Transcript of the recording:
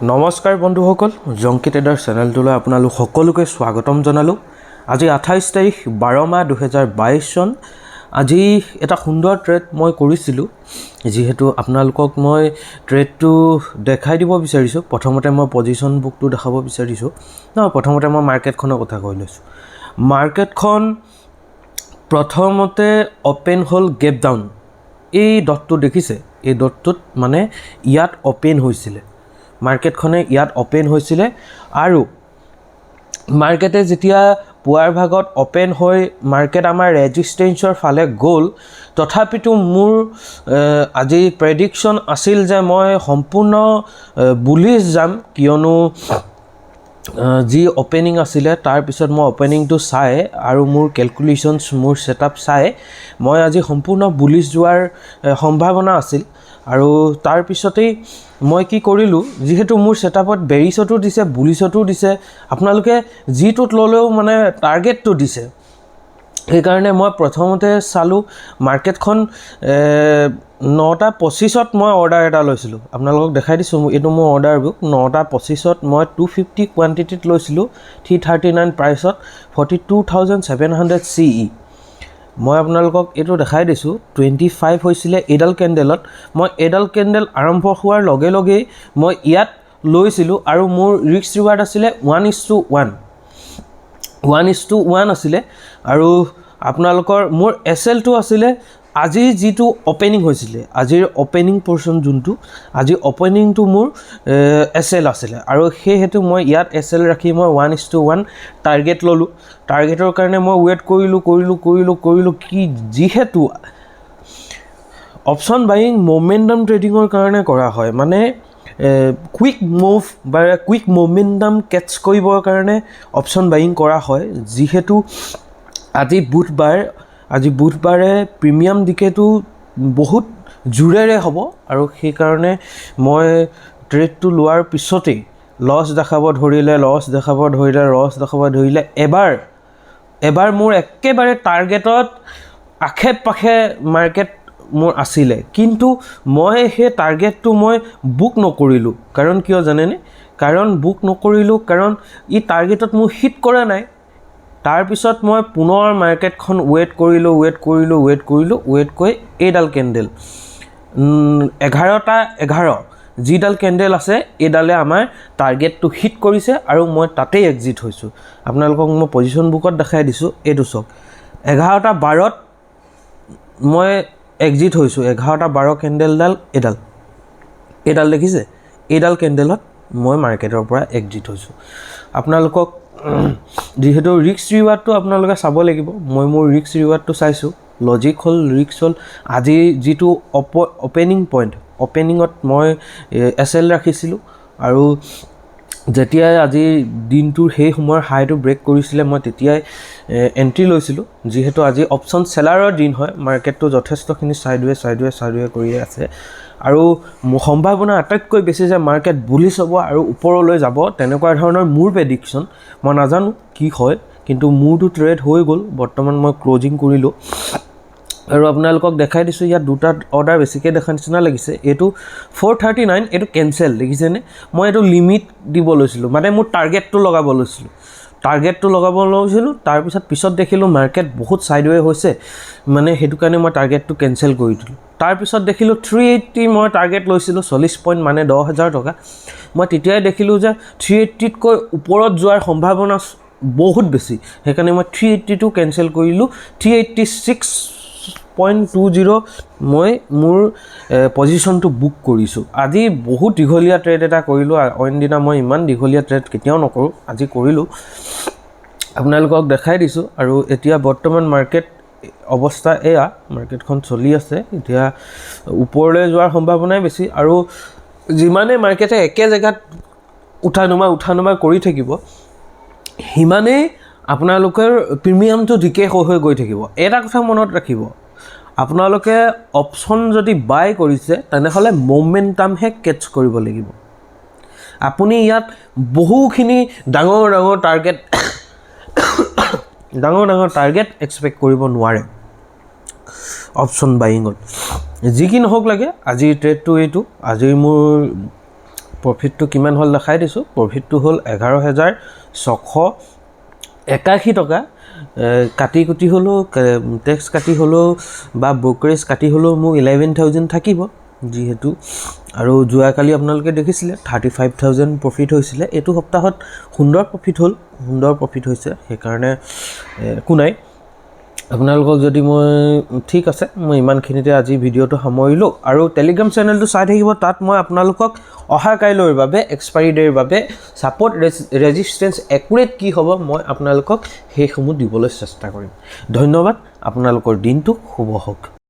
নমস্কাৰ বন্ধুসকল, জংকি ট্ৰেডাৰ চেনেলটোলৈ আপোনালোক সকলোকে স্বাগতম জনালোঁ। আজি 28 তাৰিখ 12 মাহ 2022 চন। আজি এটা সুন্দৰ ট্ৰেড মই কৰিছিলোঁ, যিহেতু আপোনালোকক মই ট্ৰেডটো দেখাই দিব বিচাৰিছোঁ। প্ৰথমতে মই পজিশ্যন বুকটো দেখাব বিচাৰিছোঁ। প্ৰথমতে মই মাৰ্কেটখনৰ কথা কৈ লৈছোঁ। মাৰ্কেটখন প্ৰথমতে অ'পেন হ'ল গেপ ডাউন। এই ডটটো দেখিছে, এই ডটটোত মানে ইয়াত অ'পেন হৈছিলে, মাৰ্কেটখনে ইয়াত অ'পেন হৈছিলে আৰু মাৰ্কেটে যেতিয়া পুৱাৰ ভাগত অ'পেন হৈ মাৰ্কেট আমাৰ ৰেজিষ্টেঞ্চৰ ফালে গ'ল, তথাপিতো মোৰ আজি প্ৰেডিকশ্যন আছিল যে মই সম্পূৰ্ণ বুলিছ যাম, কিয়নো যি অ'পেনিং আছিলে তাৰপিছত মই অ'পেনিংটো চাই আৰু মোৰ কেলকুলেশ্যনছ, মোৰ ছেটআপ চাই মই আজি সম্পূৰ্ণ বুলিছ যোৱাৰ সম্ভাৱনা আছিল। আৰু তাৰপিছতেই মই কি কৰিলোঁ, যিহেতু মোৰ ছেটআপত বেৰিছতো দিছে, বুলিছতো দিছে, আপোনালোকে যিটোত ল'লেও মানে টাৰ্গেটটো দিছে, সেইকাৰণে মই প্ৰথমতে চালোঁ মাৰ্কেটখন 9:25 মই অৰ্ডাৰ এটা লৈছিলোঁ। আপোনালোকক দেখাই দিছোঁ, এইটো মোৰ অৰ্ডাৰ বুক। 9:25 মই 250 কোৱাণ্টিটিত লৈছিলোঁ, 339 প্ৰাইচত, 42,700 CE। মই আপোনালোকক এইটো দেখাই দিছোঁ, 25 হৈছিলে এইডাল কেণ্ডেলত। মই এইডাল কেণ্ডেল আৰম্ভ হোৱাৰ লগে লগেই মই ইয়াত লৈছিলোঁ আৰু মোৰ ৰিস্ক ৰিৱাৰ্ড আছিলে 1:1 আছিলে। আৰু আপোনালোকৰ মোৰ SLটো আছিলে আজিৰ যিটো অ'পেনিং হৈছিলে, আজিৰ অ'পেনিং পৰ্চন যোনটো, আজি অ'পেনিংটো মোৰ SL আছিলে আৰু সেইহেতু মই ইয়াত SL ৰাখি মই 1:1 টাৰ্গেট ল'লোঁ। টাৰ্গেটৰ কাৰণে মই ৱেইট কৰিলোঁ কি, যিহেতু অপশ্যন বাইং মমেণ্টাম ট্ৰেডিঙৰ কাৰণে কৰা হয়, মানে কুইক মুভ বা কুইক মমেণ্টাম কেটচ কৰিবৰ কাৰণে অপশ্যন বাইং কৰা হয়। যিহেতু আজি বুধবাৰে প্ৰিমিয়াম ডিকেটো বহুত জোৰেৰে হ'ব আৰু সেইকাৰণে মই ট্ৰেডটো লোৱাৰ পিছতেই লছ দেখাব ধৰিলে এবাৰ মোৰ একেবাৰে টাৰ্গেটত আশে পাশে মাৰ্কেট মোৰ আছিলে, কিন্তু মই সেই টাৰ্গেটটো মই বুক নকৰিলোঁ। কাৰণ কিয় জানেনে? কাৰণ ই টাৰ্গেটত মোৰ হিট কৰা নাই। তাৰপিছত মই পুনৰ মাৰ্কেটখন ৱেইট কৰিলোঁ, এইডাল কেণ্ডেল 11:11 যিডাল কেণ্ডেল আছে, এইডালে আমাৰ টাৰ্গেটটো হিট কৰিছে আৰু মই তাতেই এক্সিট হৈছোঁ। আপোনালোকক মই পজিশ্যন বুকত দেখাই দিছোঁ, এইটো চাওক, 11:12 মই এক্সিট হৈছোঁ। 11:12 কেণ্ডেলডাল এইডাল দেখিছে, এইডাল কেণ্ডেলত মই মাৰ্কেটৰ পৰা এক্সিট হৈছোঁ। আপোনালোকক যিহেতু ৰিস্ক ৰিৱাৰ্ডটো আপোনালোকে চাব লাগিব, মই মোৰ ৰিস্ক ৰিৱাৰ্ডটো চাইছোঁ। লজিক হ'ল, ৰিস্ক হ'ল, আজি যিটো অ'পেনিং পইণ্ট, অ'পেনিঙত মই SL ৰাখিছিলোঁ আৰু যেতিয়াই আজি দিনটোৰ সেই সময়ৰ হাইটো ব্ৰেক কৰিছিলে, মই তেতিয়াই এণ্ট্ৰি লৈছিলোঁ। যিহেতু আজি অপশ্যন চেলাৰৰ দিন হয়, মাৰ্কেটটো যথেষ্টখিনি চাইডৱে কৰিয়ে আছে আৰু সম্ভাৱনা আটাইতকৈ বেছি যে মাৰ্কেট বুলিছ হ'ব আৰু ওপৰলৈ যাব, তেনেকুৱা ধৰণৰ মোৰ প্ৰেডিকশ্যন। মই নাজানো কি হয়, কিন্তু মোৰতো ট্ৰেড হৈ গ'ল। বৰ্তমান মই ক্লজিং কৰিলোঁ আৰু আপোনালোকক দেখাই দিছোঁ, ইয়াত দুটা অৰ্ডাৰ বেছিকৈ দেখা নিচিনা লাগিছে। এইটো 439, এইটো কেঞ্চেল, দেখিছেনে? মই এইটো লিমিট দিব লৈছিলোঁ, মানে মোৰ টাৰ্গেটটো লগাব লৈছিলোঁ। তাৰপিছত দেখিলোঁ মাৰ্কেট বহুত ছাইডৱে হৈছে, মানে সেইটো কাৰণে মই টাৰ্গেটটো কেঞ্চেল কৰি দিলোঁ। তাৰপিছত দেখিলোঁ 380 মই টাৰ্গেট লৈছিলোঁ, 40 পইণ্ট, মানে 10,000 টকা। মই তেতিয়াই দেখিলোঁ যে 380তকৈ ওপৰত যোৱাৰ সম্ভাৱনা বহুত বেছি, সেইকাৰণে মই 380টো কেঞ্চেল কৰিলোঁ। 386.20 মই মোৰ পজিশ্যনটো বুক কৰিছোঁ। আজি বহুত দীঘলীয়া ট্ৰেড এটা কৰিলোঁ, অইন দিনা মই ইমান দীঘলীয়া ট্ৰেড কেতিয়াও নকৰোঁ, আজি কৰিলোঁ, আপোনালোকক দেখাই দিছোঁ। আৰু এতিয়া বৰ্তমান মাৰ্কেট অৱস্থা এয়া, মাৰ্কেটখন চলি আছে, এতিয়া ওপৰলৈ যোৱাৰ সম্ভাৱনাই বেছি। আৰু যিমানে মাৰ্কেটে একে জেগাত উঠা নমা কৰি থাকিব, সিমানেই আপোনালোকৰ প্ৰিমিয়ামটো ডিকে হৈ গৈ থাকিব। এটা কথা মনত ৰাখিব, আপোনালোকে অপশ্যন যদি বাই কৰিছে, তেনেহ'লে মমেণ্টামহে কেটচ কৰিব লাগিব। আপুনি ইয়াত বহুখিনি ডাঙৰ টাৰ্গেট এক্সপেক্ট কৰিব নোৱাৰে অপশ্যন বাইঙত। যি কি নহওক লাগে, আজিৰ ট্ৰেডটো এইটো। আজিৰ মোৰ প্ৰফিটটো কিমান হ'ল দেখাই দিছোঁ। প্ৰফিটটো হ'ল 11,681 টকা। কাটি কুটি হ'লেও টেক্স কাটি হ'লেও বা ব্ৰ'কাৰেজ কাটি হ'লেও মোৰ 11,000 থাকিব যিহেতু। আৰু যোৱাকালি আপোনালোকে দেখিছিলে 35,000 প্ৰফিট হৈছিলে। এইটো সপ্তাহত সুন্দৰ প্ৰফিট হৈছে, সেইকাৰণে একো নাই। আপোনালোকক যদি মই ঠিক আছে, মই ইমানখিনিতে আজি ভিডিঅ'টো সামৰিলোঁ। আৰু টেলিগ্ৰাম চেনেলটো চাই থাকিব, তাত মই আপোনালোকক অহাকাইলৈৰ বাবে এক্সপাইৰী ডে'ৰ বাবে ছাপৰ্ট ৰেজিষ্টেঞ্চ একুৰেট কি হ'ব মই আপোনালোকক সেইসমূহ দিবলৈ চেষ্টা কৰিম। ধন্যবাদ, আপোনালোকৰ দিনটো শুভ হওক।